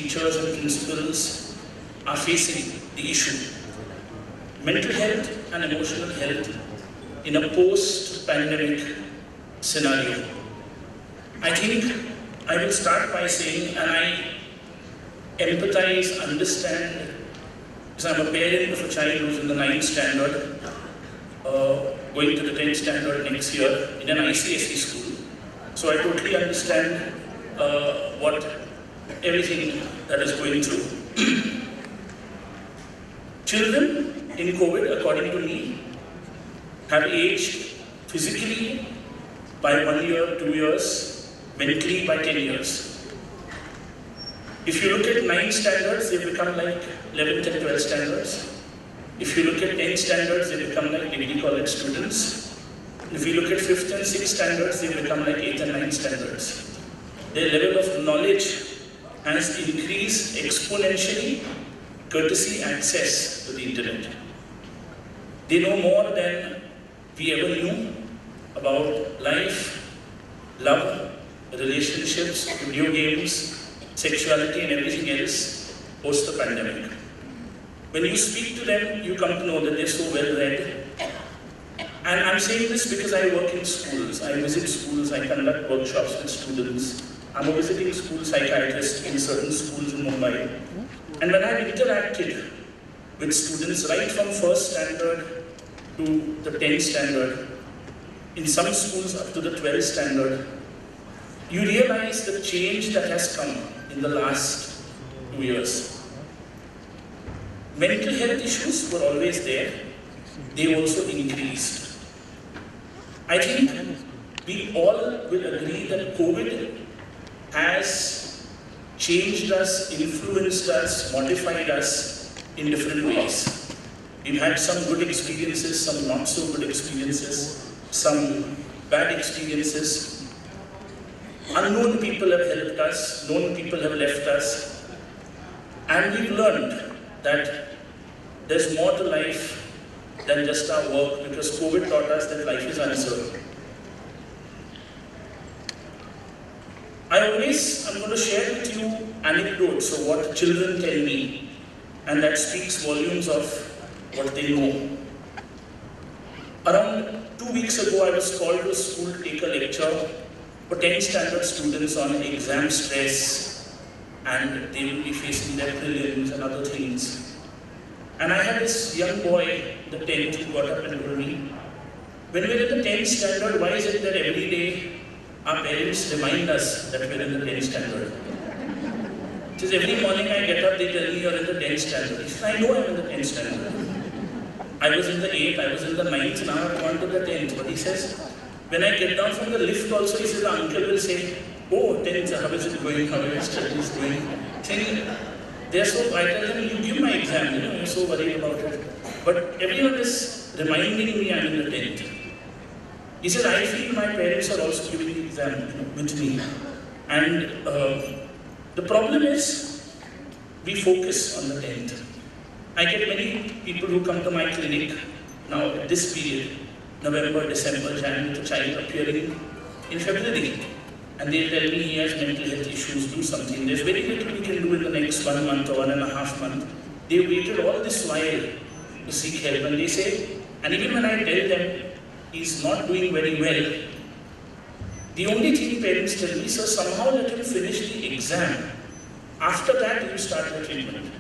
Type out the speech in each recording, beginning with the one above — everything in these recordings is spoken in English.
teachers and principals are facing the issue. Mental health and emotional health in a post-pandemic scenario. I think I will start by saying, and I empathize, understand, because I'm a parent of a child who's in the 9th standard, going to the 10th standard next year in an ICSE school. So I totally understand what everything that is going through. Children in COVID, according to me, have aged physically by 1 year, 2 years, mentally by 10 years. If you look at 9 standards, they become like 11th and 12th standards. If you look at 10 standards, they become like degree college students. If you look at 5th and 6th standards, they become like 8th and 9th standards. Their level of knowledge has increased exponentially, courtesy access to the internet. They know more than we ever knew about life, love, relationships, video games, sexuality and everything else post the pandemic. When you speak to them, you come to know that they're so well read. And I'm saying this because I work in schools. I visit schools, I conduct workshops with students. I'm a visiting school psychiatrist in certain schools in Mumbai. And when I've interacted with students right from 1st standard to the 10th standard, in some schools up to the 12th standard, you realize the change that has come in the last 2 years. Mental health issues were always there. They also increased. I think we all will agree that COVID has changed us, influenced us, modified us in different ways. We've had some good experiences, some not so good experiences, some bad experiences. Unknown people have helped us, known people have left us, and we've learned that there's more to life than just our work, because COVID taught us that life is uncertain. I'm going to share with you anecdotes of what children tell me, and that speaks volumes of what they know. Around 2 weeks ago, I was called to school to take a lecture for 10th standard students on exam stress, and they will be facing their prelims and other things. And I had this young boy, the 10th, who got up and told me, when we're in the 10th standard, why is it that every day our parents remind us that we're in the 10th standard? It says every morning I get up, they tell me you're in the 10th standard. He says, I know I'm in the 10th standard. I was in the 8th, I was in the 9th, now I've gone to the 10th. But he says, when I get down from the lift also, he says, the uncle will say, oh, 10th, how is it going, how are your studies going? Saying, they're so, I tell them, you give my exam, you're so worried about it. But everyone is reminding me I'm in the 10th. He says, I feel my parents are also giving the exam with me. And the problem is, we focus on the 10th. I get many people who come to my clinic now at this period, November, December, January, with a child appearing in February. And they tell me he has mental health issues, do something. There's very little we can do in the next 1 month or 1.5 months. They waited all this while to seek help, and they say, and even when I tell them he's not doing very well, the only thing parents tell me, so somehow let him finish the exam. After that, you start the treatment.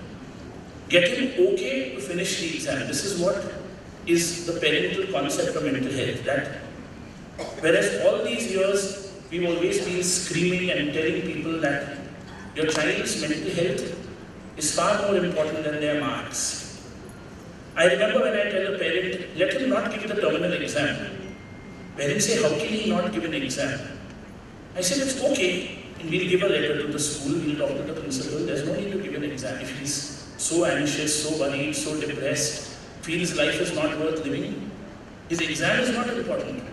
Get him okay to finish the exam. This is what is the parental concept of mental health. That whereas all these years, we've always been screaming and telling people that your child's mental health is far more important than their marks. I remember when I tell a parent, let him not give the terminal exam. Parents say, how can he not give an exam? I said, it's okay. We'll give a letter to the school, we'll talk to the principal. There's no need to give an exam. If he's so anxious, so worried, so depressed, feels life is not worth living, his exam is not important.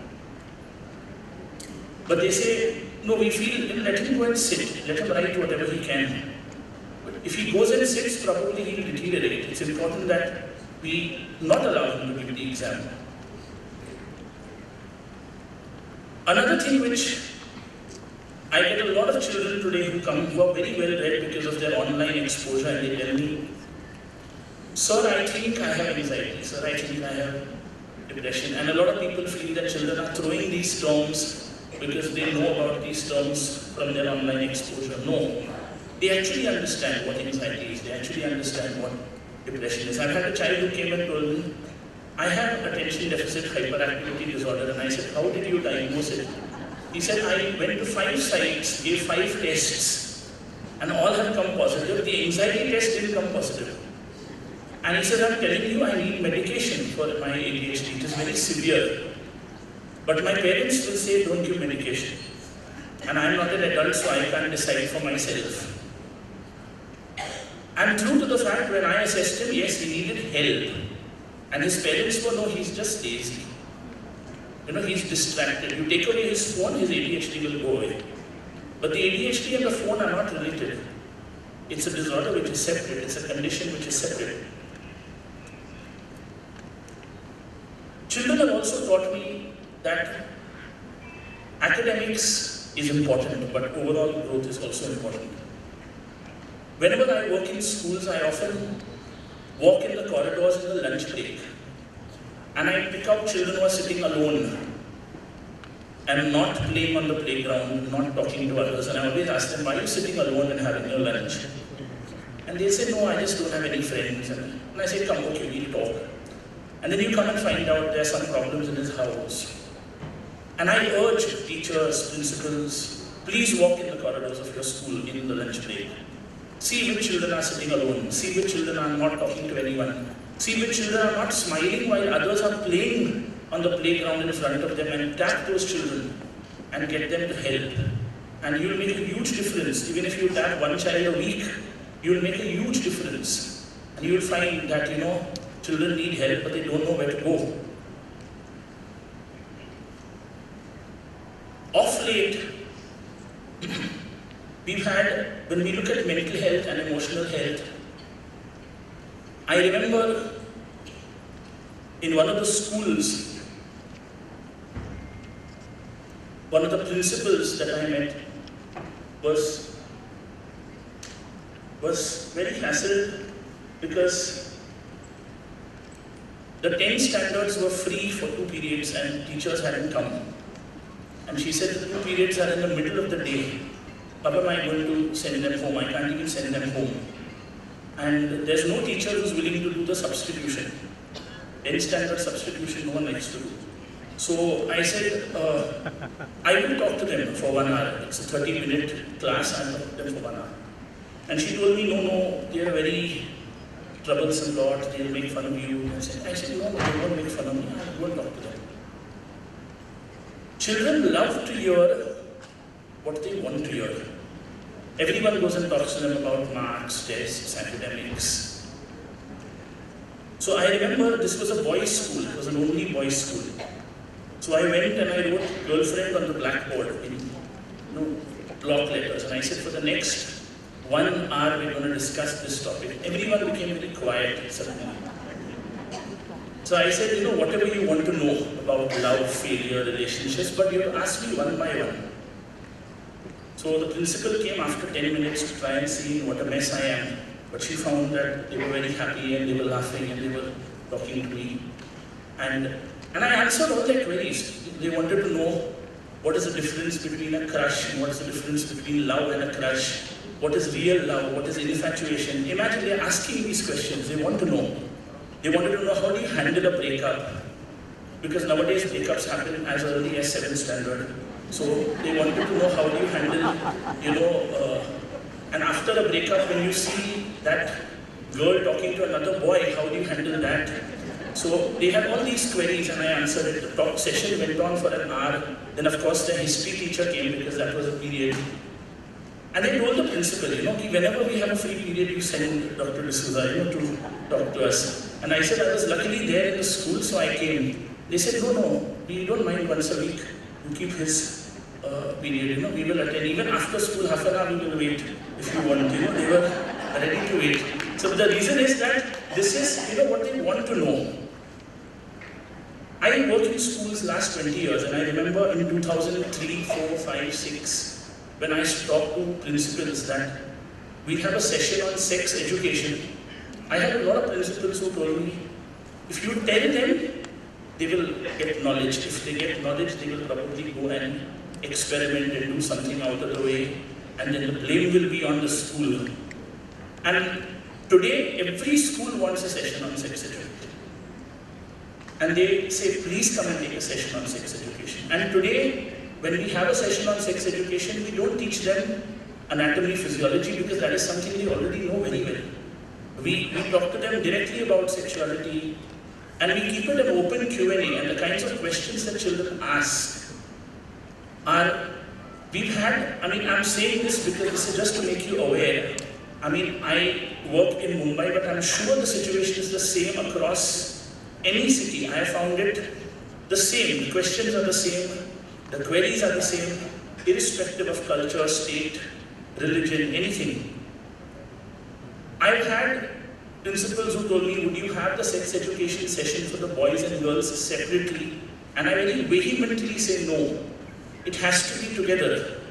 But they say, no, we feel, let him go and sit, let him write whatever he can. But if he goes and sits, probably he will deteriorate. It's important that we not allow him to give the exam. Another thing which I get a lot of children today who come who are very well read because of their online online exposure and they tell me, sir, I think I have anxiety, sir, I think I have depression. And a lot of people feel that children are throwing these terms because they know about these terms from their online exposure. No, they actually understand what anxiety is, they actually understand what depression is. I've had a child who came and told me, I have attention deficit hyperactivity disorder, and I said, how did you diagnose it? He said, I went to 5 sites, gave 5 tests, and all have come positive. The anxiety test didn't come positive. And he said, I'm telling you, I need medication for my ADHD. It is very severe. But my parents will say, don't give medication. And I'm not an adult, so I can't decide for myself. And true to the fact, when I assessed him, yes, he needed help. And his parents were, no, he's just lazy. You know, he's distracted. You take away his phone, his ADHD will go away. But the ADHD and the phone are not related. It's a disorder which is separate. It's a condition which is separate. Children have also taught me that academics is important, but overall growth is also important. Whenever I work in schools, I often walk in the corridors in the lunch break, and I pick up children who are sitting alone and not playing on the playground, not talking to others, and I always ask them, why are you sitting alone and having your lunch? And they say, no, I just don't have any friends. And I say, come, okay, we'll talk. And then you come and find out there are some problems in his house. And I urge teachers, principals, please walk in the corridors of your school in the lunch break. See which children are sitting alone. See which children are not talking to anyone. See which children are not smiling while others are playing on the playground in front of them, and tap those children and get them to help. And you'll make a huge difference. Even if you tap one child a week, you'll make a huge difference. And you'll find that, you know, children need help, but they don't know where to go. Of late, we've had, when we look at mental health and emotional health, I remember in one of the schools, one of the principals that I met was very hassled because the 10 standards were free for 2 periods and teachers hadn't come. And she said, the 2 periods are in the middle of the day. How am I going to send them home? I can't even send them home. And there's no teacher who's willing to do the substitution. 10 standard substitution, no one likes to do. So I said, I will talk to them for 1 hour. It's a 30-minute class, I'll talk to them for 1 hour. And she told me, no, they are very troublesome lot, they'll make fun of you. I said, no, they won't make fun of me, I won't talk to them. Children love to hear what they want to hear. Everyone goes and talks to them about marks, tests, academics. So I remember this was a boys' school, it was an only boys' school. So I went and I wrote girlfriend on the blackboard in block letters, and I said, for the next 1 hour we're going to discuss this topic. Everyone became very quiet suddenly. So I said, whatever you want to know about love, failure, relationships, but you ask me one by one. So the principal came after 10 minutes to try and see what a mess I am. But she found that they were very happy and they were laughing and they were talking to me. And I answered all their queries. They wanted to know what is the difference between a crush and what is the difference between love and a crush. What is real love? What is infatuation? Imagine they're asking these questions. They want to know. They wanted to know, how do you handle a breakup? Because nowadays breakups happen as early as 7th standard. So they wanted to know, how do you handle, and after a breakup, when you see that girl talking to another boy, how do you handle that? So they had all these queries and I answered it. The talk session went on for an hour. Then of course the history teacher came because that was a period. And they told the principal, whenever we have a free period, you send Dr. De Souza, to talk to us. And I said I was luckily there in the school, so I came. They said, no, we don't mind once a week. You keep his period, we will attend. Even after school, half an hour we will wait if you want. They were ready to wait. So the reason is that this is, what they want to know. I worked in schools last 20 years, and I remember in 2003, 4, 5, 6, when I talked to principals that we have a session on sex education. I have a lot of principals who told me, if you tell them, they will get knowledge. If they get knowledge, they will probably go and experiment and do something out of the way, and then the blame will be on the school. And today, every school wants a session on sex education. And they say, please come and take a session on sex education. And today, when we have a session on sex education, we don't teach them anatomy, physiology, because that is something they already know very well. We talk to them directly about sexuality, and we keep it an open Q&A, and the kinds of questions that children ask are, I'm saying this because this is just to make you aware. I work in Mumbai, but I'm sure the situation is the same across any city. I have found it the same. The questions are the same, the queries are the same, irrespective of culture, state, religion, anything. I've had principals who told me, would you have the sex education session for the boys and girls separately? And I very vehemently say no. It has to be together.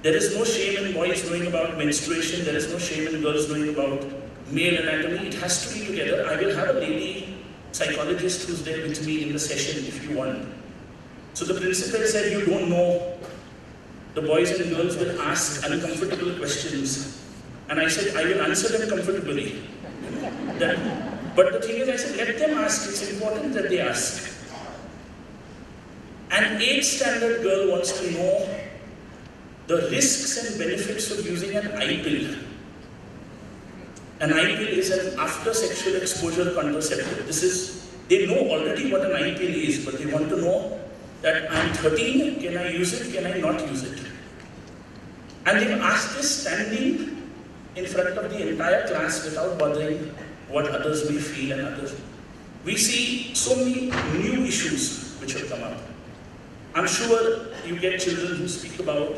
There is no shame in boys knowing about menstruation. There is no shame in girls knowing about male anatomy. It has to be together. I will have a lady psychologist who's there with me in the session if you want. So the principal said, you don't know. The boys and girls will ask uncomfortable questions. And I said, I will answer them comfortably. But the thing is, I said, let them ask. It's important that they ask. An 8th standard girl wants to know the risks and benefits of using an eye pill. An eye pill is an after sexual exposure contraceptive. They know already what an eye pill is, but they want to know that I'm 13, can I use it, can I not use it? And they've asked this standing in front of the entire class without bothering what others may feel and others. We see so many new issues which have come up. I'm sure you get children who speak about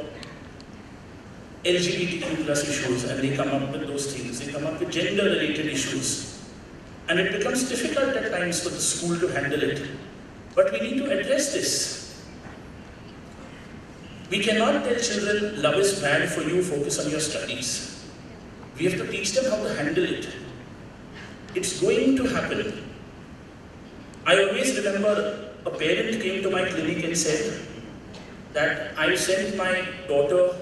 LGBTQ plus issues and they come up with those things. They come up with gender-related issues. And it becomes difficult at times for the school to handle it. But we need to address this. We cannot tell children, love is bad for you, focus on your studies. We have to teach them how to handle it. It's going to happen. I always remember a parent came to my clinic and said that I sent my daughter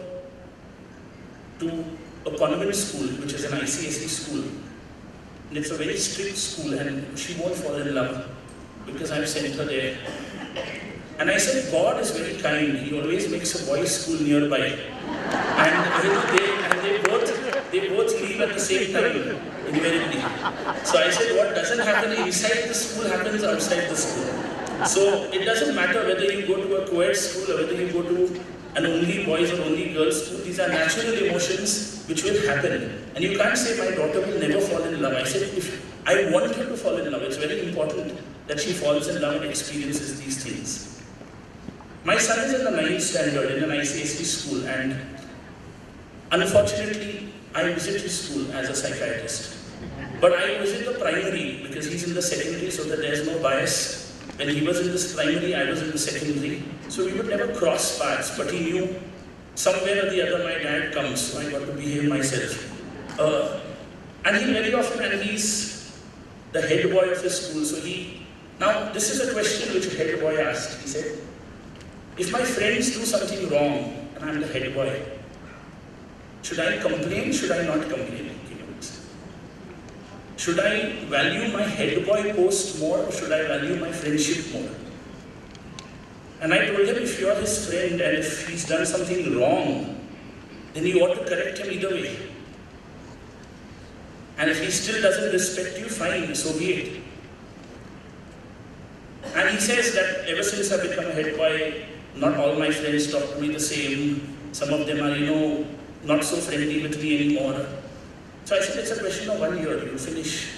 to a convent school, which is an ICSE school. And it's a very strict school and she won't fall in love because I've sent her there. And I said, God is very kind. He always makes a boys' school nearby. And they both leave at the same time, invariably. So I said, what doesn't happen inside the school happens outside the school. So it doesn't matter whether you go to a co-ed school or whether you go to an only boys or only girls school. These are natural emotions which will happen. And you can't say my daughter will never fall in love. I said, if I want her to fall in love, it's very important that she falls in love and experiences these things. My son is in the 9th standard in an ICSE school, and unfortunately, I visit his school as a psychiatrist. But I visit the primary because he's in the secondary, so that there's no bias. When he was in this primary, I was in the secondary. So we would never cross paths, but he knew somewhere or the other my dad comes, so I got to behave myself. And he very often, and he's the head boy of his school, so now this is a question which a head boy asked. He said, if my friends do something wrong, and I'm the head boy, should I complain, should I not complain? Should I value my head boy post more, or should I value my friendship more? And I told him, if you're his friend and if he's done something wrong, then you ought to correct him either way. And if he still doesn't respect you, fine, so be it. And he says that ever since I've become a head boy, not all my friends talk to me the same. Some of them are, not so friendly with me anymore. So I said, it's a question of 1 year. You finish,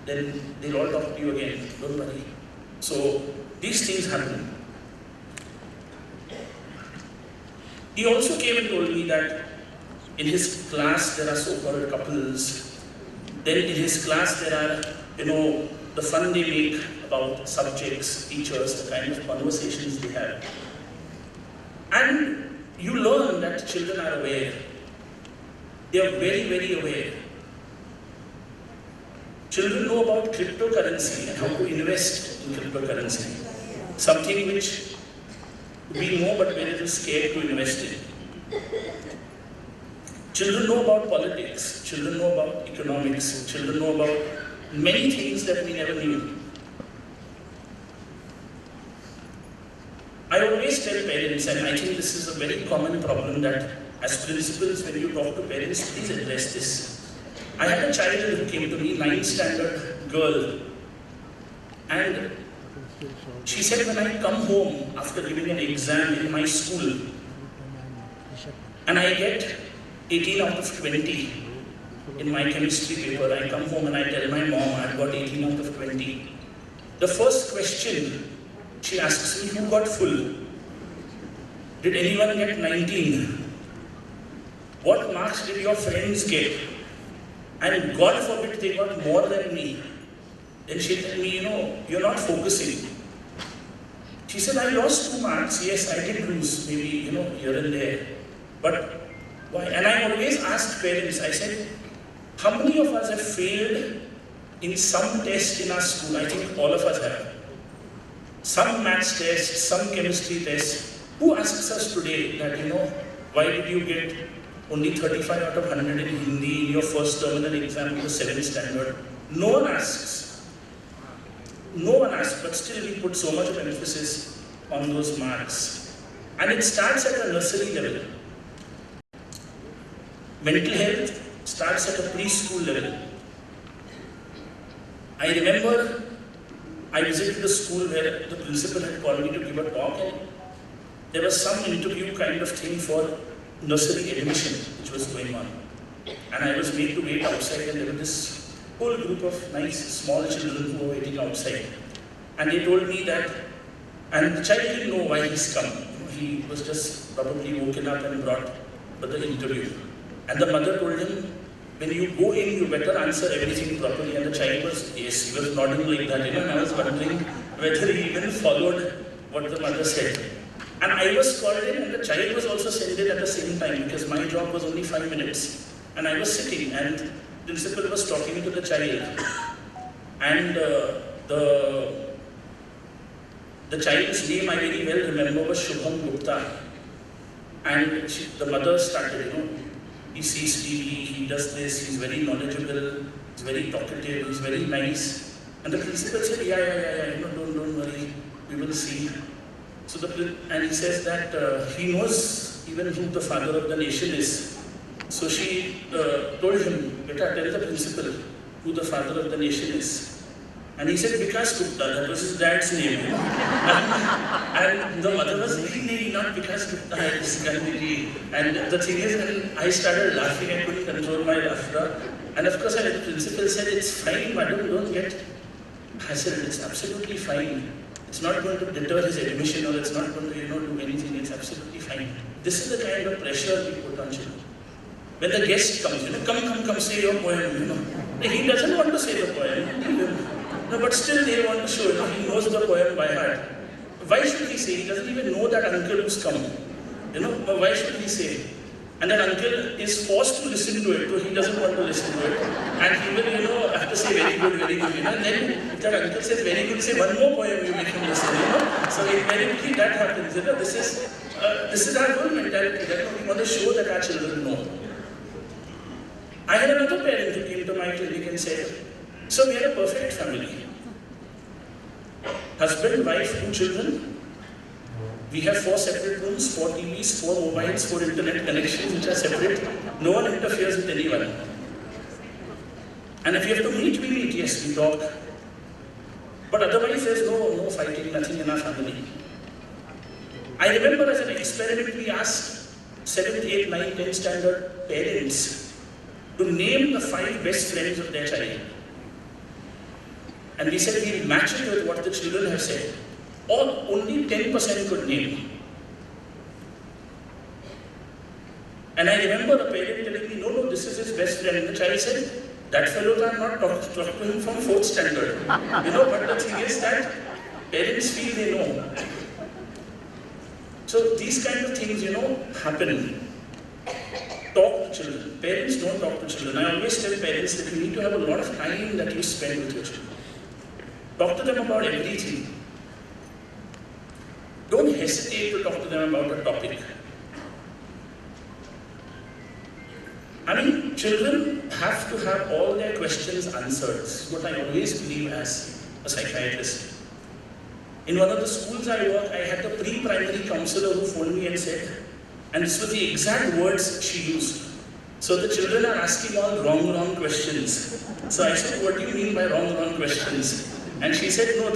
then they'll all talk to you again. Don't worry. So these things happen. He also came and told me that in his class there are so-called couples. Then in his class there are, the fun they make about subjects, teachers, the kind of conversations they have. And you learn that children are aware. They are very, very aware. Children know about cryptocurrency and how to invest in cryptocurrency. Something which we know but we're a little scared to invest in. Children know about politics, children know about economics, children know about many things that we never knew. I always tell parents, and I think this is a very common problem, that as principals, when you talk to parents, please address this. I had a child who came to me, 9th standard girl, and she said, when I come home after giving an exam in my school, and I get 18 out of 20 in my chemistry paper, I come home and I tell my mom I've got 18 out of 20. The first question she asks me, who got full? Did anyone get 19? What marks did your friends get? And God forbid they got more than me. Then she told me, you're not focusing. She said, I lost 2 marks. Yes, I did lose, maybe, here and there. But why? And I always asked parents, I said, how many of us have failed in some test in our school? I think all of us have. Some maths test, some chemistry test. Who asks us today that, why did you get only 35 out of 100 in Hindi in your first terminal exam in the 7th standard? No one asks. No one asks, but still we put so much of emphasis on those marks. And it starts at a nursery level. Mental health starts at a preschool level. I remember I visited a school where the principal had called me to give a talk, and there was some interview kind of thing for nursery admission which was going on. And I was made to wait outside, and there was this whole group of nice small children who were waiting outside. And they told me that, and the child didn't know why he's come. He was just probably woken up and brought for the interview. And the mother told him, when you go in, you better answer everything properly. And the child was, yes, he was nodding like that. And I was wondering whether he even followed what the mother said. And I was called in, and the child was also sent in at the same time, because my job was only 5 minutes. And I was sitting, and the principal was talking to the child. And the child's name I very well remember was Shubham Gupta. And the mother started, he sees TV, he does this, he's very knowledgeable, he's very talkative, he's very nice. And the principal said, yeah, don't worry, we will see. So and he says that he knows even who the father of the nation is. So she told him, beta, tell the principal who the father of the nation is. And he said, Vikas Gupta, that was his dad's name. And the mother was really, not Vikas Gupta, it's Gandhiji. And the thing is, when I started laughing, I couldn't control my laughter. And of course, the principal said, it's fine, madam, don't get hassled, it's absolutely fine. It's not going to deter his admission, or it's not going to, do anything, it's absolutely fine. This is the kind of pressure we put on children. When the guest comes, come, say your poem, He doesn't want to say the poem. No, but still they want to show, he knows the poem by heart. Why should he say? He doesn't even know that uncle who's come. But why should he say? And that uncle is forced to listen to it, so he doesn't want to listen to it. And he will, have to say very good, And then if that uncle says very good, say one more poem, you make him listen, So invariably that happens, This is our whole mentality, that we want to show that our children know. I had another parent who came to my clinic and said, so we are a perfect family. Husband, wife, 2 children. We have 4 separate rooms, 4 TVs, 4 mobiles, 4 internet connections which are separate. No one interferes with anyone. And if we have to meet, we meet. Yes, we talk. But otherwise there's no fighting, nothing in our family. I remember as an experiment we asked 7th, 8th, 9th, 10th standard parents to name the 5 best friends of their child. And we said we'll match it with what the children have said. Or only 10% could name. And I remember a parent telling me, no, this is his best friend. And the child said, that fellow can not talk to him from 4th standard. But the thing is that parents feel they know. So these kind of things, happen. Talk to children. Parents don't talk to children. I always tell parents that you need to have a lot of time that you spend with your children. Talk to them about everything. Don't hesitate to talk to them about a topic. I mean, children have to have all their questions answered. This is what I always believe as a psychiatrist. In one of the schools I work, I had a pre-primary counselor who phoned me and said, and this was the exact words she used. So the children are asking all wrong questions. So I said, what do you mean by wrong questions? And she said, no,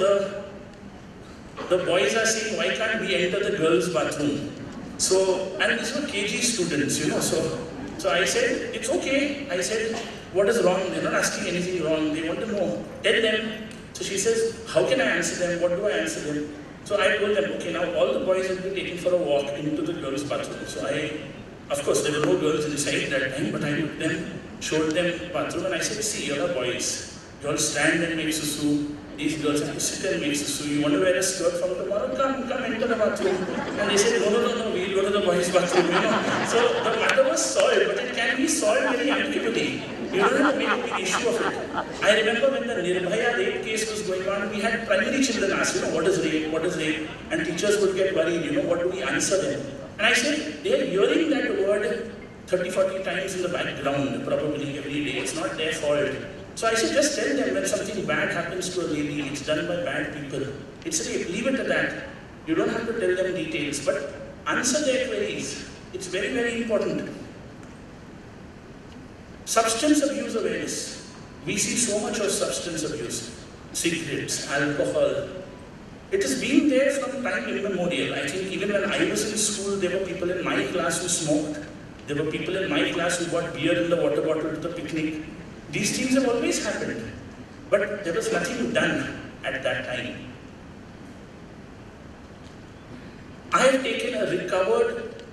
the boys are saying, why can't we enter the girls' bathroom? So, and these were KG students, you know, so I said, it's okay. I said, what is wrong? They're not asking anything wrong. They want to know. Tell them. So she says, how can I answer them? What do I answer them? So I told them, okay, now all the boys will be taken for a walk into the girls' bathroom. So of course, there were no girls inside that time, but I took them, showed them bathroom, and I said, see, you're the boys. You all stand and make susu. These girls have to sit and make susu. You want to wear a skirt from tomorrow? Come enter the bathroom. And they said, no, we'll go to the boys' bathroom, you know. So the matter was solved, but it can be solved very amicably. You don't have to make a big issue of it. I remember when the Nirbhaya rape case was going on, we had primary children ask, you know, what is rape? And teachers would get worried, you know, what do we answer them? And I said, they are hearing that word 30, 40 times in the background, probably every day. It's not their fault. So I said, just tell them when something bad happens to a lady, it's done by bad people. It's rape, leave it at that. You don't have to tell them details, but answer their queries. It's very, very important. Substance abuse awareness. We see so much of substance abuse. Cigarettes, alcohol. It has been there from time immemorial. I think even when I was in school, there were people in my class who smoked. There were people in my class who bought beer in the water bottle to the picnic. These things have always happened. But there was nothing done at that time. I have taken a recovered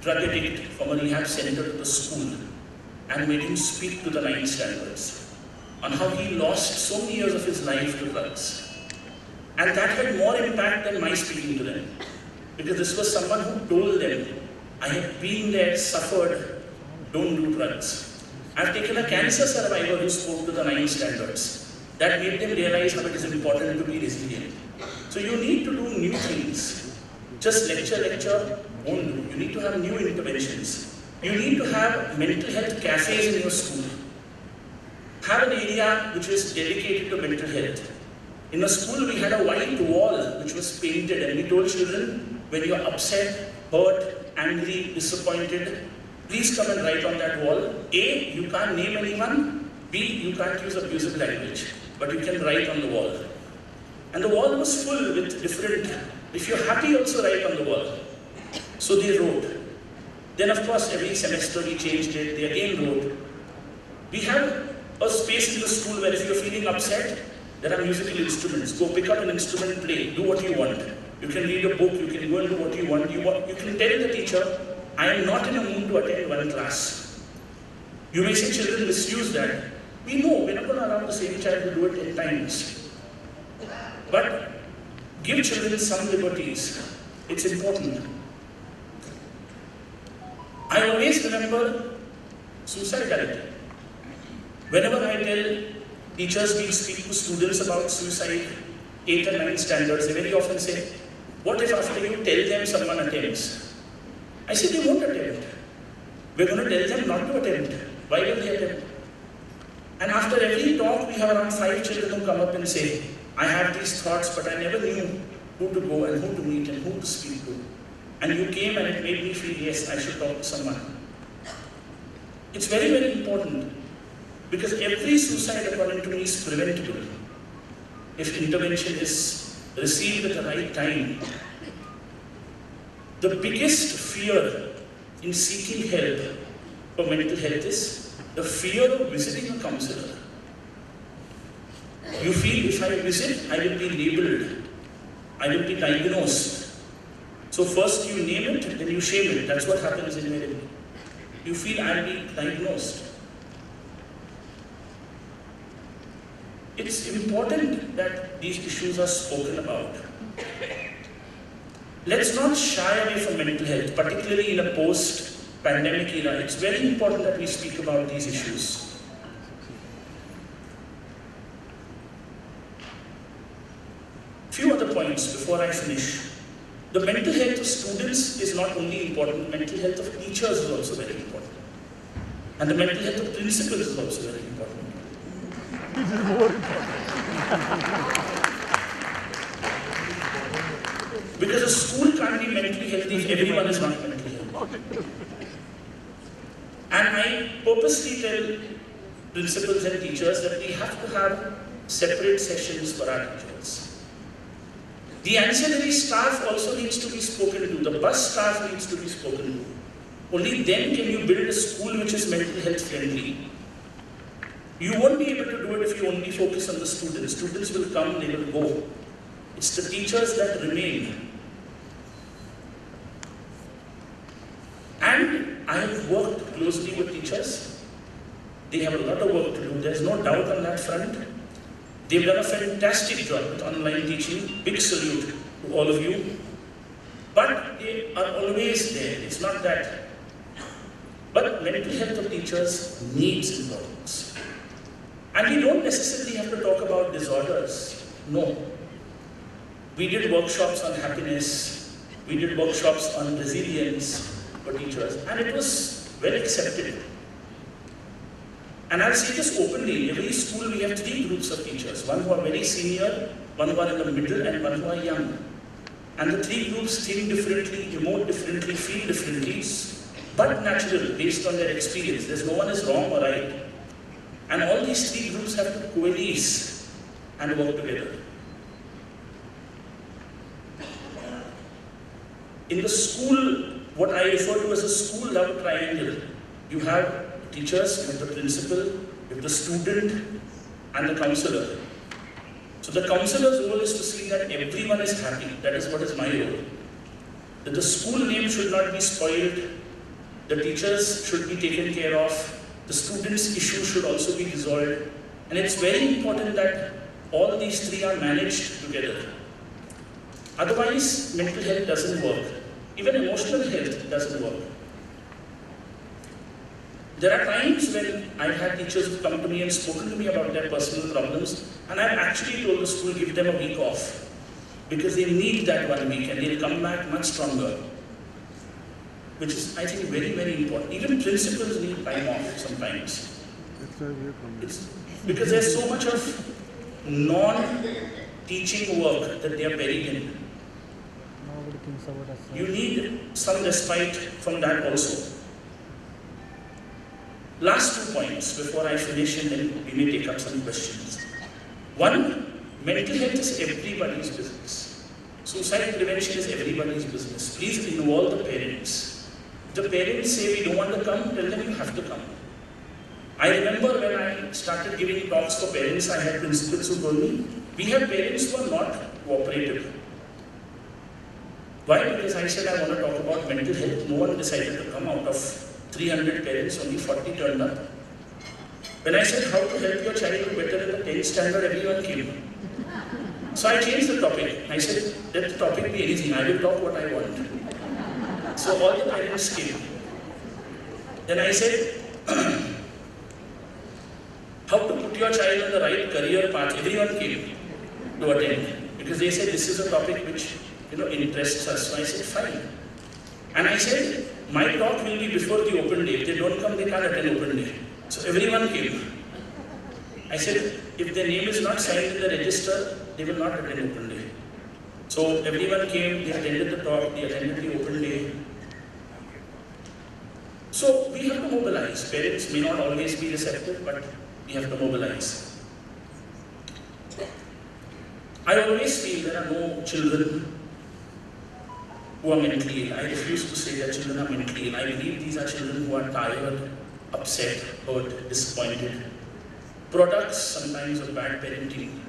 drug addict from a rehab center to the school and made him speak to the 9 standards on how he lost so many years of his life to drugs. And that had more impact than my speaking to them. Because this was someone who told them, I have been there, suffered, don't do drugs. I've taken a cancer survivor who spoke to the 9 standards. That made them realize how it is important to be resilient. So you need to do new things. Just lecture won't do. You need to have new interventions. You need to have mental health cafes in your school. Have an area which is dedicated to mental health. In a school, we had a white wall which was painted, and we told children, when you are upset, hurt, angry, disappointed, please come and write on that wall. A, you can't name anyone. B, you can't use abusive language, but you can write on the wall. And the wall was full with different, if you're happy, also write on the wall. So they wrote. Then of course, every semester we changed it, they again wrote. We have a space in the school where if you're feeling upset, there are musical instruments. Go pick up an instrument, play, do what you want. You can read a book, you can go and do what you want. You can tell the teacher, I am not in a mood to attend one class. You may say children misuse that. We know, we're not going to allow the same child to do it 10 times. But give children some liberties. It's important. I always remember suicidality. Whenever I tell teachers will speak to students about suicide, 8 and 9 standards, they very often say, what if after you tell them someone attempts? I said, they won't attempt. We're going to tell them not to attempt. Why will they attempt? And after every talk, we have around 5 children who come up and say, I have these thoughts, but I never knew who to go and who to meet and who to speak to. And you came and it made me feel, yes, I should talk to someone. It's very, very important. Because every suicide, according to me, is preventable. If intervention is received at the right time. The biggest fear in seeking help for mental health is the fear of visiting a counselor. You feel if I visit, I will be labeled, I will be diagnosed. So first you name it, then you shame it. That's what happens in medicine. You feel I will be diagnosed. It's important that these issues are spoken about. Let's not shy away from mental health, particularly in a post pandemic era, it's very important that we speak about these issues. Few other points before I finish. The mental health of students is not only important, mental health of teachers is also very important. And the mental health of principals is also very important. This is more important. Because a school can't be mentally healthy if everyone is not mentally healthy. And I purposely tell principals and teachers that we have to have separate sessions for our teachers. The ancillary staff also needs to be spoken to. The bus staff needs to be spoken to. Only then can you build a school which is mental health friendly. You won't be able to do it if you only focus on the students. Students will come, they will go. It's the teachers that remain. And I have worked closely with teachers. They have a lot of work to do. There's no doubt on that front. They've done a fantastic job with online teaching. Big salute to all of you. But they are always there. It's not that. But mental health of teachers needs importance. And we don't necessarily have to talk about disorders. No. We did workshops on happiness. We did workshops on resilience for teachers. And it was well accepted. And I'll say this openly, in every school we have 3 groups of teachers. One who are very senior, one who are in the middle, and one who are young. And the 3 groups think differently, emote differently, feel differently, but natural, based on their experience. There's no one is wrong or right. And all these 3 groups have to coalesce and work together. In the school, what I refer to as a school love triangle, you have teachers, you have the principal, you have the student, and the counselor. So the counselor's role is to see that everyone is happy. That is what is my role. That the school name should not be spoiled, the teachers should be taken care of, the students' issues should also be resolved. And it's very important that all these 3 are managed together. Otherwise, mental health doesn't work. Even emotional health doesn't work. There are times when I've had teachers who come to me and spoken to me about their personal problems, and I've actually told the school, give them a week off, because they need that 1 week and they'll come back much stronger. Which is, I think, very, very important. Even principals need time off sometimes. It's because there's so much of non-teaching work that they are buried in. You need some respite from that also. Last 2 points before I finish, and then we may take up some questions. One, mental health is everybody's business. Suicide prevention is everybody's business. Please involve the parents. If the parents say we don't want to come, tell them you have to come. I remember when I started giving talks for parents, I had principals who told me, we have parents who are not cooperative. Why? Because I said I want to talk about mental health. No one decided to come. Out of 300 parents, only 40 turned up. When I said how to help your child do better in the 10th standard, everyone came. So I changed the topic. I said, let the topic be anything. I will talk what I want. So all the parents came. Then I said, how to put your child on the right career path. Everyone came to attend. Because they said this is a topic which interests us. So I said, fine. And I said, my talk will be before the open day. If they don't come, they can't attend open day. So everyone came. I said, if their name is not signed in the register, they will not attend open day. So everyone came, they attended the talk, they attended the open day. So we have to mobilize. Parents may not always be receptive, but we have to mobilize. I always feel there are no children who are mentally ill. I refuse to say that children are mentally ill. I believe these are children who are tired, upset, hurt, disappointed. Products sometimes of bad parenting.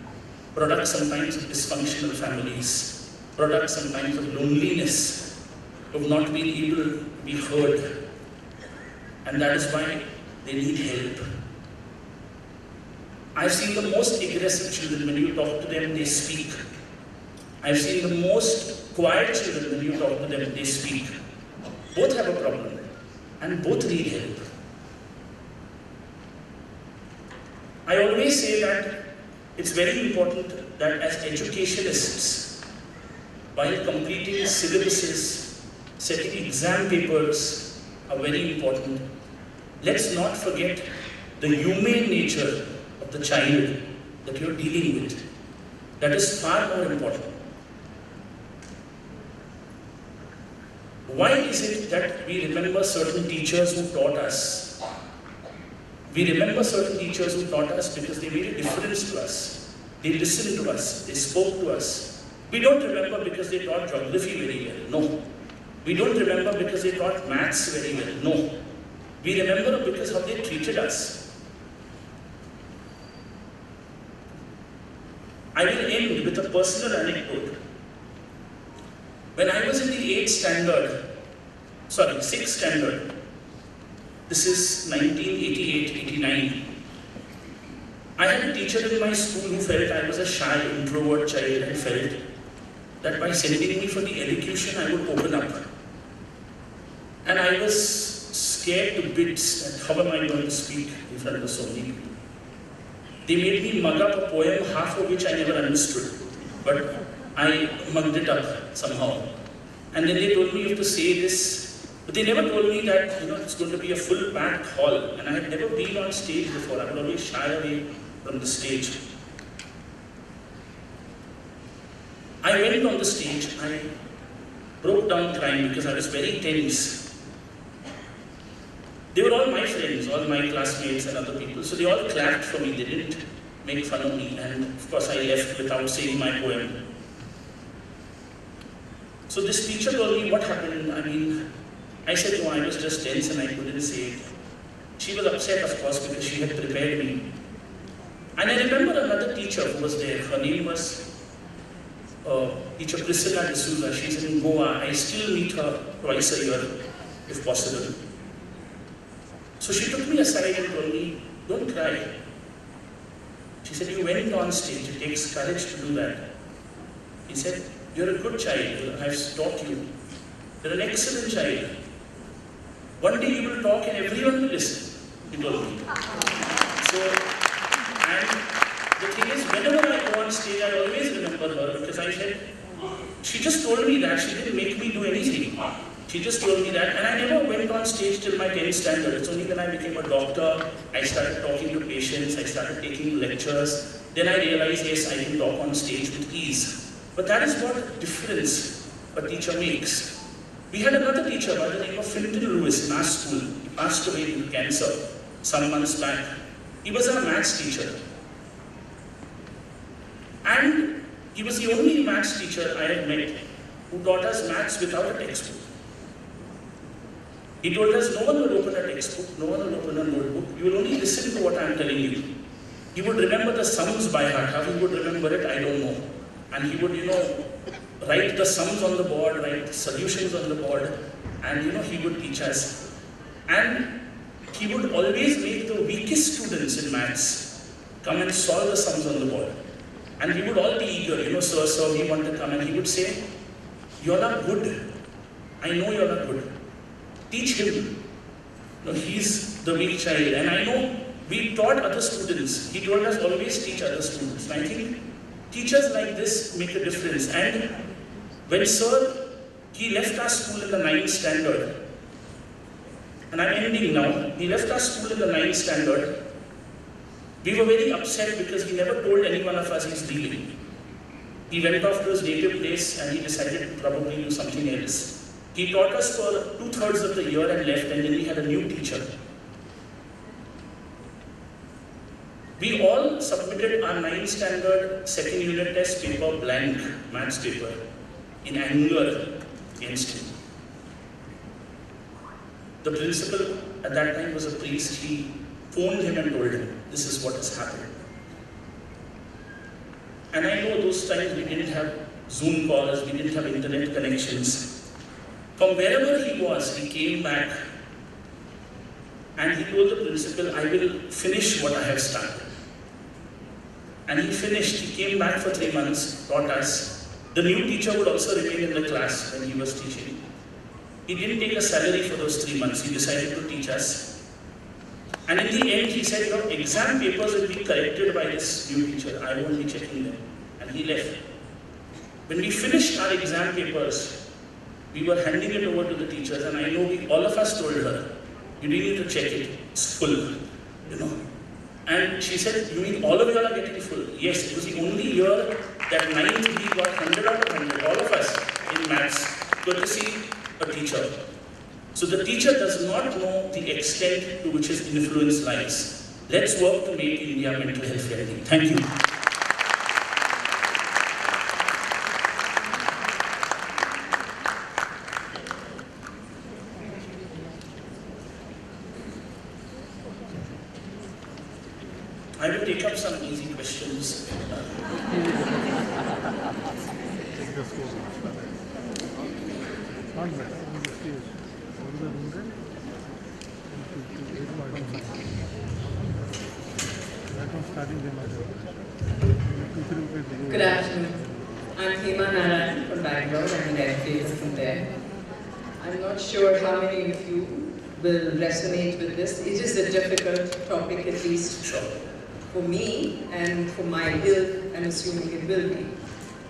Products sometimes of dysfunctional families. Products sometimes of loneliness, of not being able to be heard. And that is why they need help. I've seen the most aggressive children, when you talk to them, they speak. I've seen the most quiet children, when you talk to them, they speak. Both have a problem. and both need help. I always say that it's very important that as educationists, while completing syllabuses, setting exam papers are very important, let's not forget the humane nature of the child that you're dealing with. That is far more important. Why is it that we remember certain teachers who taught us? We remember certain teachers who taught us because they made a difference to us. They listened to us. They spoke to us. We don't remember because they taught geography very well. No. We don't remember because they taught maths very well. No. We remember because how they treated us. I will end with a personal anecdote. When I was in the 6th standard, this is 1988-89, I had a teacher in my school who felt I was a shy, introvert child and felt that by sending me for the elocution, I would open up. And I was scared to bits that how am I going to speak in front of so many people. They made me mug up a poem, half of which I never understood, but I mugged it up somehow. And then they told me you have to say this, but they never told me that it's going to be a full packed hall. And I had never been on stage before. I would always shy away from the stage. I went on the stage. I broke down crying because I was very tense. They were all my friends, all my classmates and other people. So they all clapped for me. They didn't make fun of me. And of course, I left without saying my poem. So this teacher told me what happened. I said, no, I was just tense and I couldn't say it. She was upset, of course, because she had prepared me. And I remember another teacher who was there. Her name was teacher Avinash De Souza. She's in Goa. I still meet her twice a year, if possible. So she took me aside and told me, don't cry. She said, you went on stage. It takes courage to do that. He said, you're a good child. I've taught you. You're an excellent child. One day you will talk and everyone will listen, he told me. So, and the thing is, whenever I go on stage, I always remember her because I said, she just told me that. She didn't make me do anything. She just told me that, and I never went on stage till my 10th standard. It's only when I became a doctor, I started talking to patients, I started taking lectures. Then I realized, yes, I can talk on stage with ease. But that is what difference a teacher makes. We had another teacher by the name of Finton Lewis in our school. He passed away due to cancer some months back. He was our maths teacher. And he was the only maths teacher I had met who taught us maths without a textbook. He told us, no one will open a textbook, no one will open a notebook, you will only listen to what I am telling you. He would remember the sums by heart. How he would remember it, I don't know. And he would, write the sums on the board, write solutions on the board, and he would teach us. And he would always make the weakest students in maths come and solve the sums on the board. And we would all be eager, sir, we want to come, and he would say, you're not good. I know you're not good. Teach him. He's the weak child. And I know we taught other students. He told us always teach other students. And I think teachers like this make a difference. And when sir, he left our school in the 9th standard, and I'm ending now, he left our school in the 9th standard, we were very upset because he never told any one of us he's leaving. He went off to his native place and he decided to probably do something else. He taught us for 2/3 of the year and left, and then we had a new teacher. We all submitted our 9th standard second unit test paper blank, maths paper, in anger against him. The principal at that time was a priest. He phoned him and told him, this is what has happened. And I know those times we didn't have Zoom calls, we didn't have internet connections. From wherever he was, he came back and he told the principal, I will finish what I have started. And he finished. He came back for 3 months, taught us. The new teacher would also remain in the class when he was teaching. He didn't take a salary for those 3 months. He decided to teach us. And in the end, he said, exam papers will be corrected by this new teacher. I won't be checking them. And he left. When we finished our exam papers, we were handing it over to the teachers, and I know all of us told her, you need to check it. It's full, And she said, you mean all of you are getting full? Yes, it was the only year that 9th we got 100 out of 100, all of us in maths, courtesy a teacher. So the teacher does not know the extent to which his influence lies. Let's work to make India mental health friendly. Thank you. I will take up some easy questions. Good afternoon. I'm Hema Narayan from Bangalore. I'm an educator from there. I'm not sure how many of you will resonate with this. It is a difficult topic, at least for me and for my ilk, I'm assuming it will be.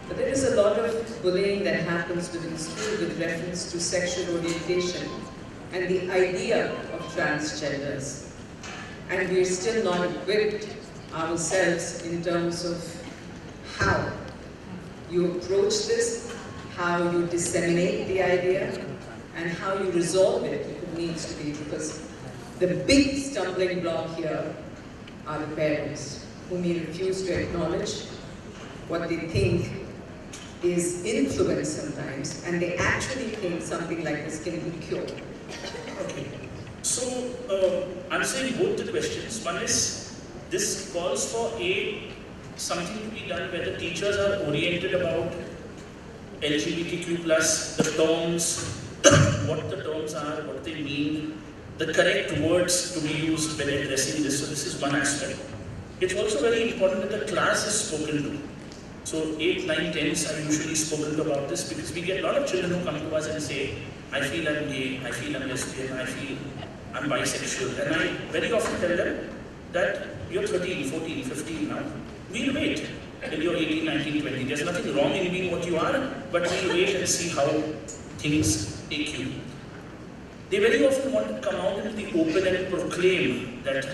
But there is a lot of bullying that happens within school with reference to sexual orientation and the idea of transgenders. And we're still not equipped ourselves in terms of how you approach this, how you disseminate the idea, and how you resolve it if it needs to be, because the big stumbling block here are the parents, whom we refuse to acknowledge what they think is influence sometimes, and they actually think something like this can be cured. Okay. So, answering both the questions, one is, this calls for something to be done where the teachers are oriented about LGBTQ+, the terms, what the terms are, what they mean, the correct words to be used when addressing this. So this is one aspect. It's also very important that the class is spoken to. So 8, 9, 10s are usually spoken to about this, because we get a lot of children who come to us and say, I feel I'm gay, I feel I'm lesbian, I feel I'm bisexual. And I very often tell them that you're 13, 14, 15 now. We'll wait till you're 18, 19, 20. There's nothing wrong in being what you are, but we'll wait and see how things take you. They very often want to come out into the open and proclaim that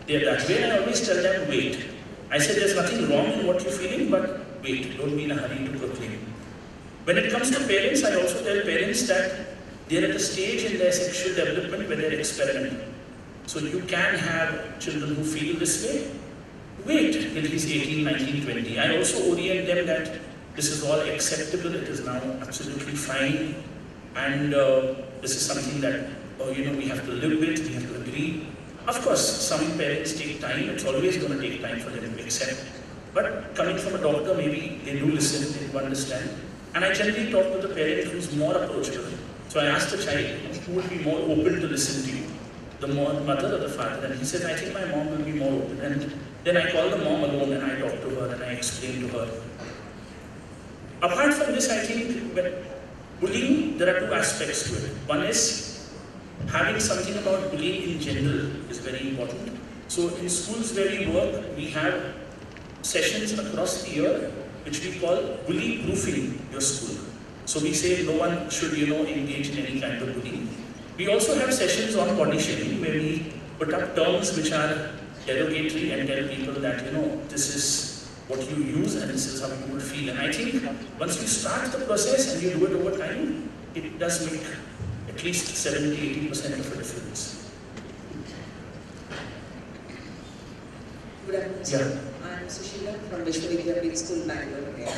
they're that way, and I always tell them, wait. I said there's nothing wrong in what you're feeling, but wait, don't be in a hurry to proclaim. When it comes to parents, I also tell parents that they're at a stage in their sexual development where they're experimenting. So you can have children who feel this way. Wait till he's 18, 19, 20. I also orient them that this is all acceptable, it is now absolutely fine, and this is something that we have to live with, we have to agree. Of course, some parents take time, it's always going to take time for them to accept. But coming from a doctor, maybe they do listen, they do understand. And I generally talk to the parent who's more approachable. So I asked the child, who would be more open to listen to you? The mother or the father? And he said, I think my mom will be more open. And then I call the mom alone and I talk to her and I explain to her. Apart from this, I think bullying, there are two aspects to it. One is having something about bullying in general is very important. So in schools where we work, we have sessions across the year which we call bully proofing your school. So we say no one should engage in any kind of bullying. We also have sessions on body shaming where we put up terms which are derogatory and tell people that this is what you use and this is how you would feel. And I think once you start the process and you do it over time, it does make at least 70–80% of a difference. Good afternoon, sir. I'm Sushila from Vishwavidya School, Bangalore again.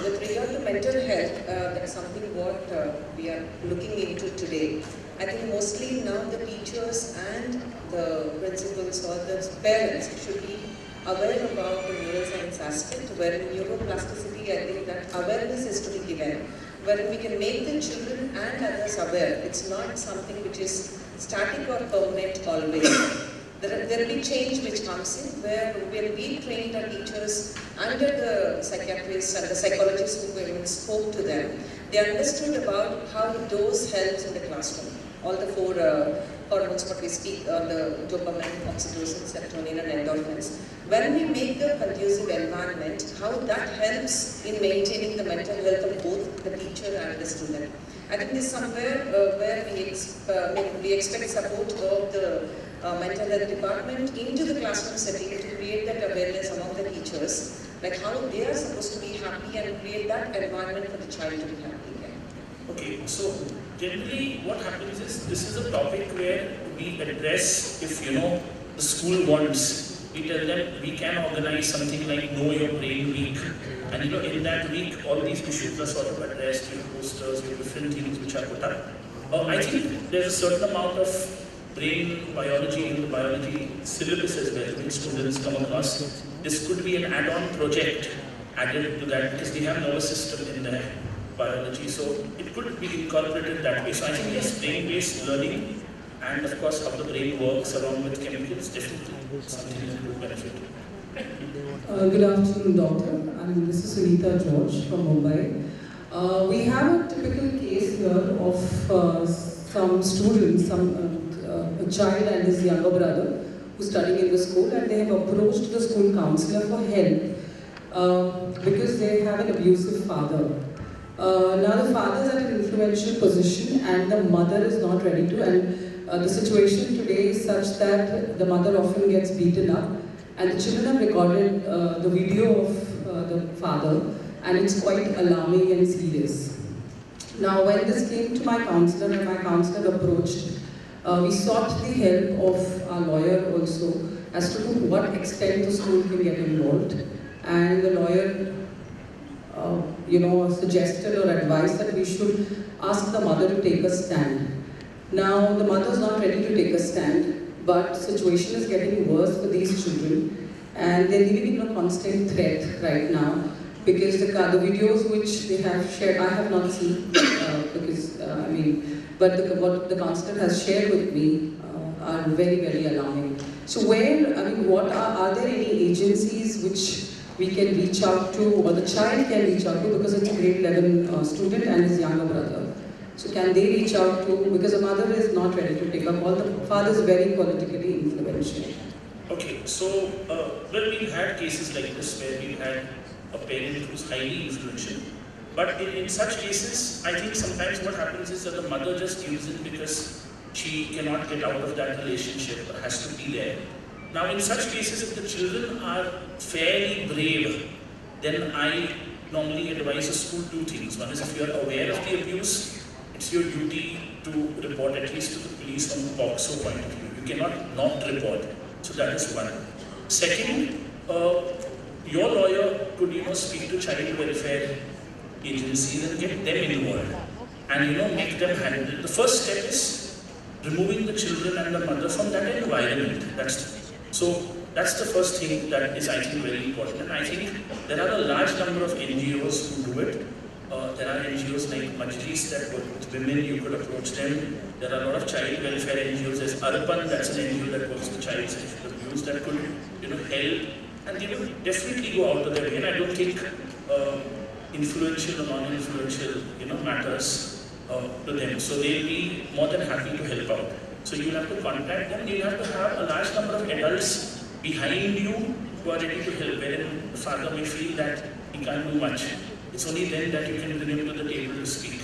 With regard to mental health, that's something what we are looking into today. I think mostly now the teachers and the principals or the parents should be aware about the neuroscience aspect, where in neuroplasticity, I think that awareness is to be given, where we can make the children and others aware. It's not something which is static or permanent always. there will be change which comes in, where when we trained our teachers under the psychiatrists and the psychologists who even spoke to them, they understood about how dose helps in the classroom. All the four hormones what we speak, the dopamine, oxytocin, serotonin and endorphins. When we make a conducive environment, how that helps in maintaining the mental health of both the teacher and the student. I think this is somewhere where we expect support of the mental health department into the classroom setting to create that awareness among the teachers, like how they are supposed to be happy and create that environment for the child to be happy again. Okay, so generally what happens is, this is a topic where we address, if the school wants, we tell them we can organize something like Know Your Brain Week. And in that week, all these issues are sort of addressed, posters, different things which are put up. I think there's a certain amount of brain biology in the biology syllabus as well, which students come across. This could be an add-on project added to that, because they have nervous system in their biology, so it could be incorporated that way. So I think yes, brain-based learning, and of course how the brain works along with chemicals, definitely something that would benefit. Good afternoon, doctor. This is Sunita George from Mumbai. We have a typical case here of some students, a child and his younger brother who's studying in the school, and they have approached the school counselor for help because they have an abusive father. Now the father is at an influential position and the mother is not ready to, and the situation today is such that the mother often gets beaten up, and the children have recorded the video of the father, and it's quite alarming and serious. Now when this came to my counselor and my counselor approached, we sought the help of our lawyer also as to what extent the school can get involved, and the lawyer suggested or advised that we should ask the mother to take a stand. Now the mother is not ready to take a stand, but the situation is getting worse for these children, and they're living in a constant threat right now, because the videos which they have shared, I have not seen, but what the counselor has shared with me are very, very alarming. So what are there any agencies which we can reach out to, or the child can reach out to, because it's a grade 11 student and his younger brother. So can they reach out to, because the mother is not ready to take up, all the father is very politically influential. Okay, so we've had cases like this where we've had a parent who's highly influential. But in such cases, I think sometimes what happens is that the mother just uses it because she cannot get out of that relationship or has to be there. Now in such cases, if the children are fairly brave, then I normally advise a school two things. One is, if you are aware of the abuse, it's your duty to report at least to the police from the POCSO point of view. You cannot not report. So that is one. Second, your lawyer could speak to child welfare agencies and get them involved and make them handle it. The first step is removing the children and the mother from that environment. That's the first thing that is, I think, very important. And I think there are a large number of NGOs who do it. There are NGOs like Majlis that work with women, you could approach them. There are a lot of child welfare NGOs. There's Arpan, that's an NGO that works with child sexual abuse, that could help. And they will definitely go out of their way. And I don't think influential or non-influential matters to them. So they'll be more than happy to help out. So you'll have to contact them. You'll have to have a large number of adults behind you who are ready to help, wherein the father may feel that he can't do much. It's only then that you can bring him to the table to speak.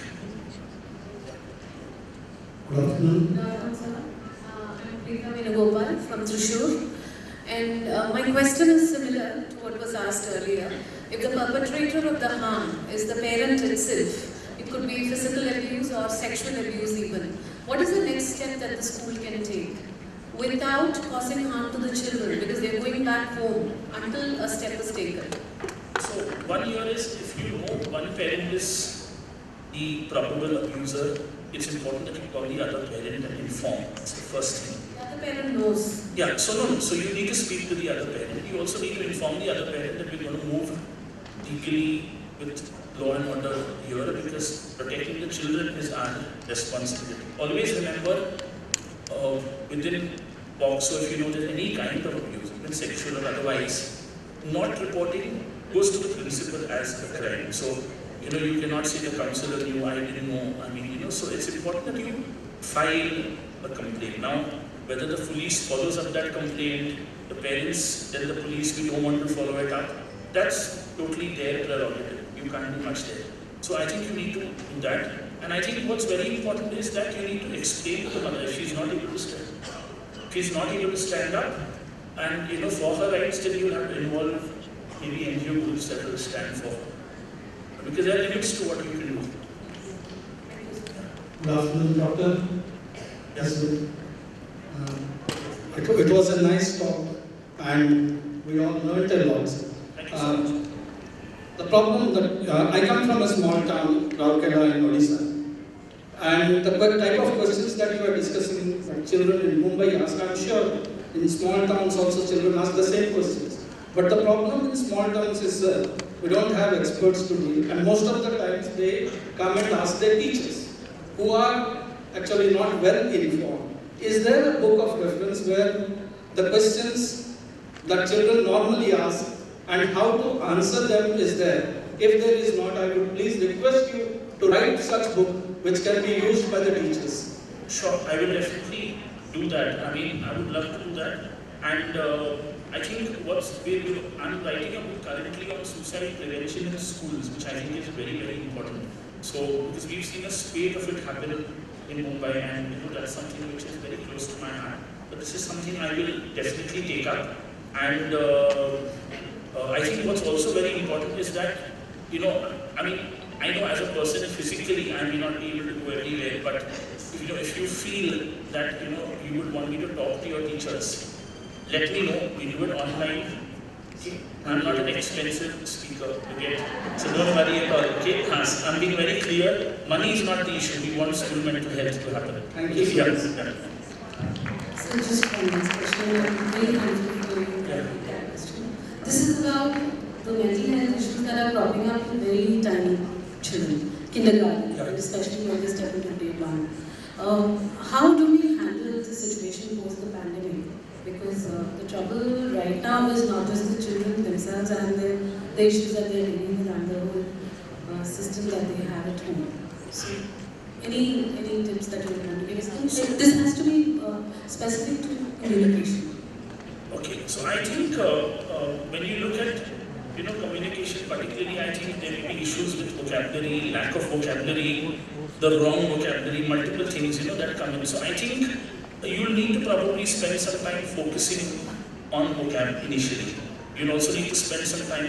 Good afternoon. I'm Priya Venugopal from Thrissur. And my question is similar to what was asked earlier. If the perpetrator of the harm is the parent itself, it could be physical abuse or sexual abuse even, what is the next step that the school can take without causing harm to the children, because they're going back home until a step is taken? So one here is, if you know one parent is the probable abuser, it's important that you call the other parent and inform. That's the first thing. The other parent knows. Yeah, so you need to speak to the other parent. You also need to inform the other parent that we're going to move legally with law and order here, because protecting the children is our responsibility. Always remember, within POCSO, if you know there's any kind of abuse, even sexual or otherwise, not reporting goes to the principal as a crime. So, you cannot say the counselor knew, I didn't know. I mean, so it's important that you file a complaint. Now, whether the police follows up that complaint, the parents tell the police we don't want to follow it up, that's totally their prerogative. You can't do much there. So I think you need to do that. And I think what's very important is that you need to explain to the mother if she's not able to stand. If she's not able to stand up, and for her rights, then you'll have to involve maybe NGO groups that will stand for her. Because there are limits to what you can do. Good afternoon, Doctor. Yes. It was a nice talk, and we all learned a lot. Thank you so much. The problem that I come from a small town, Raurkela in Odisha, and the type of questions that you are discussing, that children in Mumbai ask, I'm sure in small towns also children ask the same questions. But the problem in small towns is we don't have experts to deal, and most of the times they come and ask their teachers, who are actually not well informed. Is there a book of reference where the questions that children normally ask and how to answer them is there? If there is not, I would please request you to write such book which can be used by the teachers. Sure, I will definitely do that. I mean, I would love to do that. And I think I'm writing a book currently on suicide prevention in schools, which I think is very, very important. So, because we've seen a spate of it happen in Mumbai, and that's something which is very close to my heart. But this is something I will definitely take up. And I think what's also very important is that, I know as a person physically I may not be able to go everywhere, but if you feel that you would want me to talk to your teachers, let me know. We do it online. Okay? I'm not an expensive speaker, okay? So don't worry at all. Okay? I'm being very clear. Money is not the issue. We want school mental health to happen. Thank you. Yeah. So just one last question. I'm very thankful for that question. This is about the mental health issues that are cropping up in very tiny children, kindergarten, and especially when they step into grade 1. How do we handle the situation post the pandemic? Because the trouble right now is not just the children themselves and the issues that they're dealing with and the whole system that they have at home. So, any tips that you want to give us? This has to be specific to communication. Okay, so I think when you look at communication particularly, I think there may be issues with vocabulary, lack of vocabulary, the wrong vocabulary, multiple things that come in. So I think you'll need to probably spend some time focusing on vocab initially. You'll also need to spend some time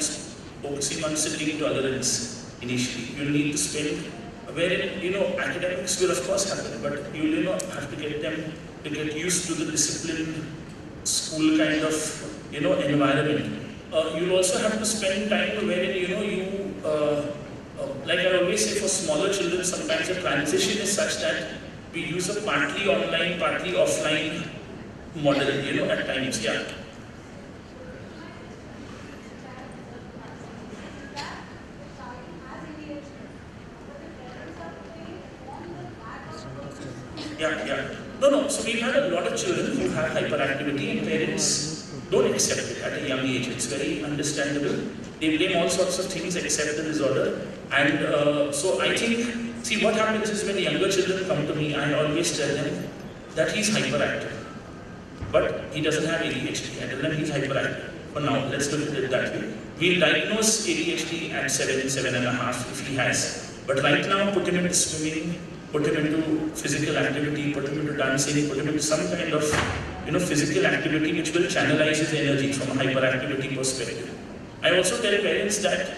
focusing on sitting tolerance initially. You'll need to spend wherein academics will of course happen, but you'll have to get them to get used to the disciplined school kind of environment. You'll also have to spend time wherein like I always say, for smaller children, sometimes the transition is such that we use a partly online, partly offline model, at times, yeah. Yeah. No. So we've had a lot of children who have hyperactivity and parents don't accept it at a young age. It's very understandable. They blame all sorts of things except the disorder. And so I think, see what happens is when younger children come to me, I always tell them that he's hyperactive. But he doesn't have ADHD. I tell them he's hyperactive. For now, let's look at it that way. We'll diagnose ADHD at 7.5 if he has. But right now, put him into swimming, put him into physical activity, put him into dancing, put him into some kind of physical activity which will channelize his energy from a hyperactivity perspective. I also tell parents that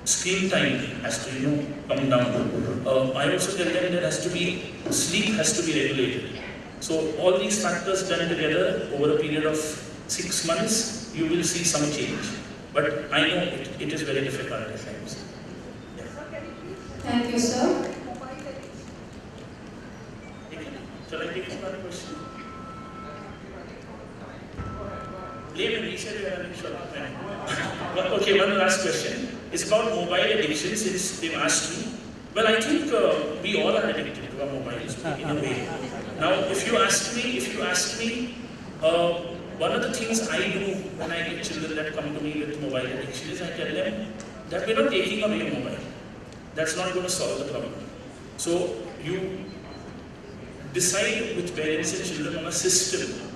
screen time has to come down. I also tell them sleep has to be regulated. So all these factors done together over a period of 6 months, you will see some change. But I know it is very difficult at times. Yeah. Thank you, sir. Shall I take another question? Blame and reset your Okay, one last question. It's about mobile addiction, since they've asked me. Well, I think we all are addicted to our mobiles in a way. Now, if you ask me, one of the things I do when I get children that come to me with mobile addiction is I tell them that we're not taking away your mobile. That's not going to solve the problem. So you decide with parents and children on a system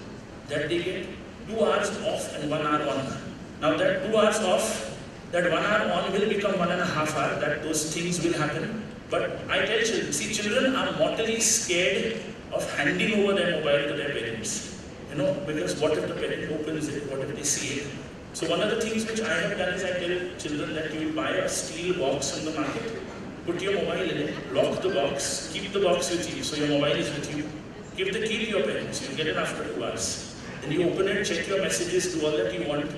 that they get 2 hours off and 1 hour on. Now that 2 hours off, that 1 hour on will become 1.5 hours, that those things will happen. But I tell children, see, children are mortally scared of handing over their mobile to their parents. You know, because what if the parent opens it, what if they see it? So one of the things which I have done is I tell children that you will buy a steel box from the market, put your mobile in it, lock the box, keep the box with you, so your mobile is with you. Give the key to your parents, you'll get it after 2 hours. Then you open it, check your messages, do all that you want,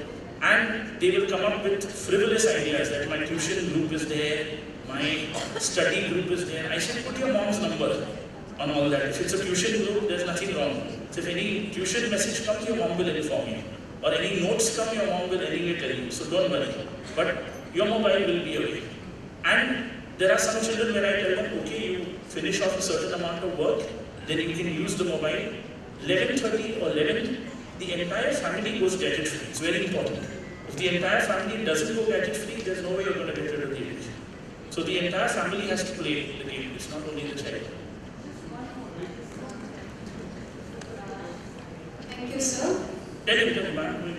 and they will come up with frivolous ideas that my tuition group is there, my study group is there. I said, put your mom's number on all that. If it's a tuition group, there's nothing wrong. So if any tuition message comes, your mom will inform you. Or any notes come, your mom will anyway tell you. So don't worry. But your mobile will be away. And there are some children where I tell them, okay, you finish off a certain amount of work, then you can use the mobile. 11:30 or 11, the entire family goes gadget free. It's very important. If the entire family doesn't go gadget free, there's no way you're going to get rid of the addiction. So the entire family has to play the game. It's not only the child. Thank you, sir. Tell him, ma'am.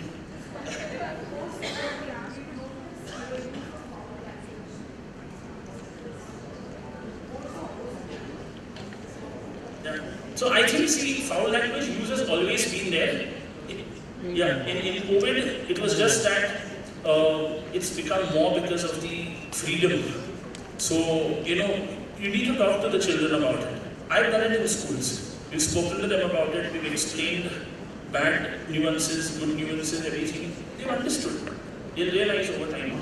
Yeah. So I think, see, foul language use has always been there. In COVID, it was just that it's become more because of the freedom. So, you know, you need to talk to the children about it. I've done it in schools. We've spoken to them about it, we've explained bad nuances, good nuances, everything. They've understood. They'll realize over time.